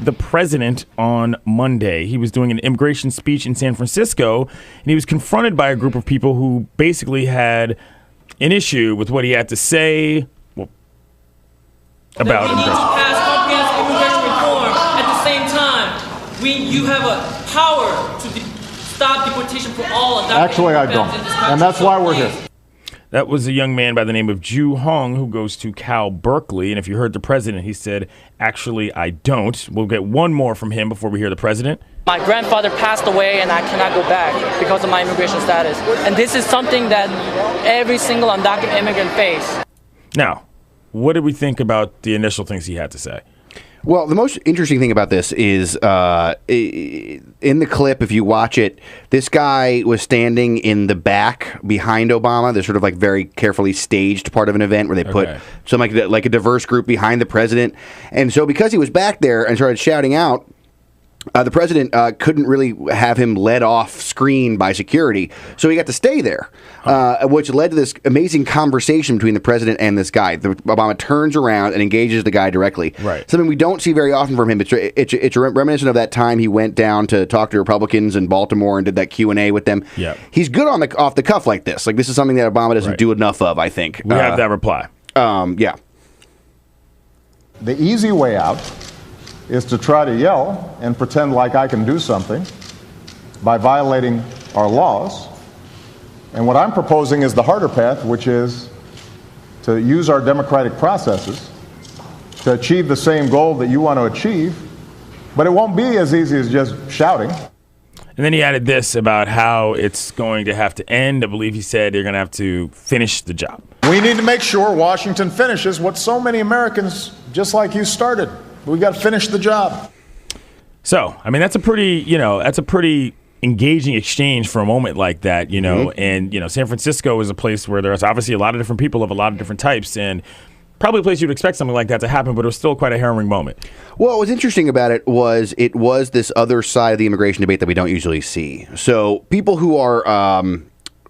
the president on Monday. He was doing an immigration speech in San Francisco, and he was confronted by a group of people who basically had an issue with what he had to say about immigration. We need to pass comprehensive immigration reform. At the same time, you have a power to stop deportation for all. Actually, I don't, and that's why we're here. That was a young man by the name of Ju Hong who goes to Cal Berkeley. And if you heard the president, he said, actually, I don't. We'll get one more from him before we hear the president. My grandfather passed away and I cannot go back because of my immigration status. And this is something that every single undocumented immigrant face. Now, what did we think about the initial things he had to say? Well, the most interesting thing about this is in the clip, if you watch it, this guy was standing in the back behind Obama. There's sort of like very carefully staged part of an event where they put some like a diverse group behind the president. And so because he was back there and started shouting out, the president couldn't really have him led off screen by security, so he got to stay there, which led to this amazing conversation between the president and this guy. Obama turns around and engages the guy directly. Right. Something we don't see very often from him. It's reminiscent of that time he went down to talk to Republicans in Baltimore and did that Q&A with them. Yeah. He's good on off the cuff like this. Like, this is something that Obama doesn't do enough of, I think. We have that reply. Yeah. The easy way out is to try to yell and pretend like I can do something by violating our laws. And what I'm proposing is the harder path, which is to use our democratic processes to achieve the same goal that you want to achieve, but it won't be as easy as just shouting. And then he added this about how it's going to have to end. I believe he said they're going to have to finish the job. We need to make sure Washington finishes what so many Americans, just like you, started. We got to finish the job. So, I mean, that's a pretty engaging exchange for a moment like that, and, San Francisco is a place where there's obviously a lot of different people of a lot of different types, and probably a place you'd expect something like that to happen, but it was still quite a harrowing moment. Well, what was interesting about it was this other side of the immigration debate that we don't usually see. So people who are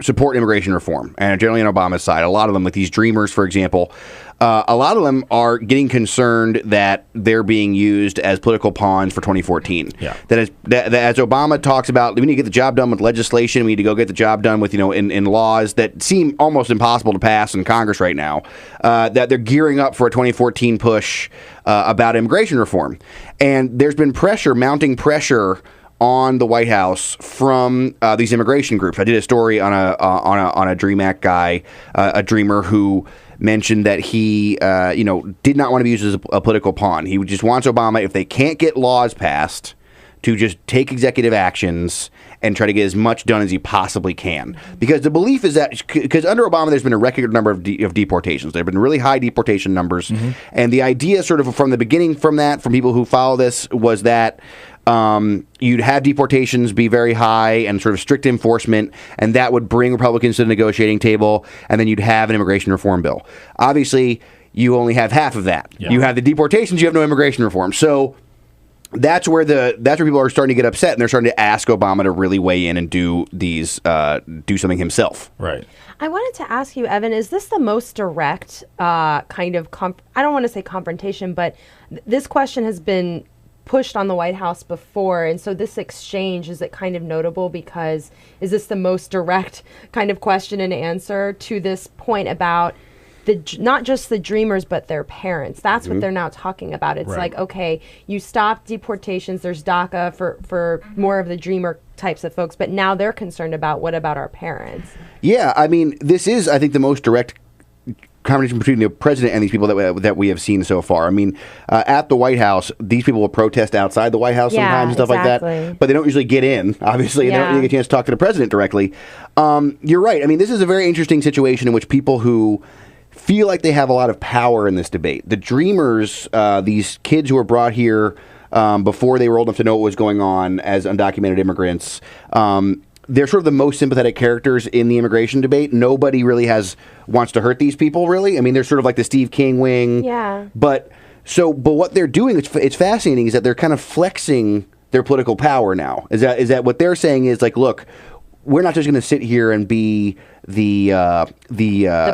support immigration reform, and generally on Obama's side, a lot of them, like these dreamers, for example, a lot of them are getting concerned that they're being used as political pawns for 2014. Yeah. That as Obama talks about, we need to get the job done with legislation. We need to go get the job done with, in laws that seem almost impossible to pass in Congress right now. That they're gearing up for a 2014 push about immigration reform, and there's been mounting pressure on the White House from these immigration groups. I did a story on a Dream Act guy, a dreamer who mentioned that he did not want to be used as a political pawn. He just wants Obama, if they can't get laws passed, to just take executive actions and try to get as much done as he possibly can. Because the belief is that, because under Obama there's been a record number of deportations. There have been really high deportation numbers. Mm-hmm. And the idea sort of from the beginning from people who follow this, was that you'd have deportations be very high and sort of strict enforcement, and that would bring Republicans to the negotiating table, and then you'd have an immigration reform bill. Obviously, you only have half of that. Yeah. You have the deportations, you have no immigration reform. So that's where people are starting to get upset, and they're starting to ask Obama to really weigh in and do something himself. Right. I wanted to ask you, Evan, is this the most direct kind of I don't want to say confrontation, but this question has been pushed on the White House before, and so this exchange, is it kind of notable because is this the most direct kind of question and answer to this point about not just the dreamers but their parents? That's what they're now talking about. It's like, okay, you stop deportations, there's DACA for more of the dreamer types of folks, but now they're concerned about what about our parents? Yeah, I mean, this is, I think, the most direct conversation between the president and these people that we have seen so far. I mean, at the White House, these people will protest outside the White House sometimes and stuff like that, but they don't usually get in, obviously, and they don't really get a chance to talk to the president directly. You're right. I mean, this is a very interesting situation in which people who feel like they have a lot of power in this debate, the dreamers, these kids who were brought here before they were old enough to know what was going on as undocumented immigrants, they're sort of the most sympathetic characters in the immigration debate. Nobody really wants to hurt these people, really. I mean, they're sort of like the Steve King wing. Yeah. But what they're doing, it's fascinating, is that they're kind of flexing their political power now. Is that what they're saying is like, look, we're not just going to sit here and be the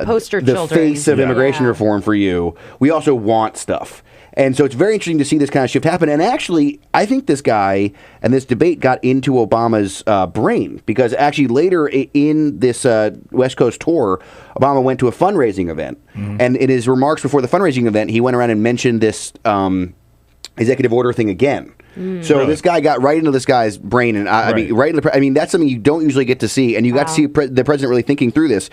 poster the children, face of immigration reform for you. We also want stuff. And so it's very interesting to see this kind of shift happen. And actually, I think this guy and this debate got into Obama's brain, because actually later in this West Coast tour, Obama went to a fundraising event. And in his remarks before the fundraising event, he went around and mentioned this executive order thing again. So this guy got right into this guy's brain. And I mean, that's something you don't usually get to see. And you got to see the president really thinking through this.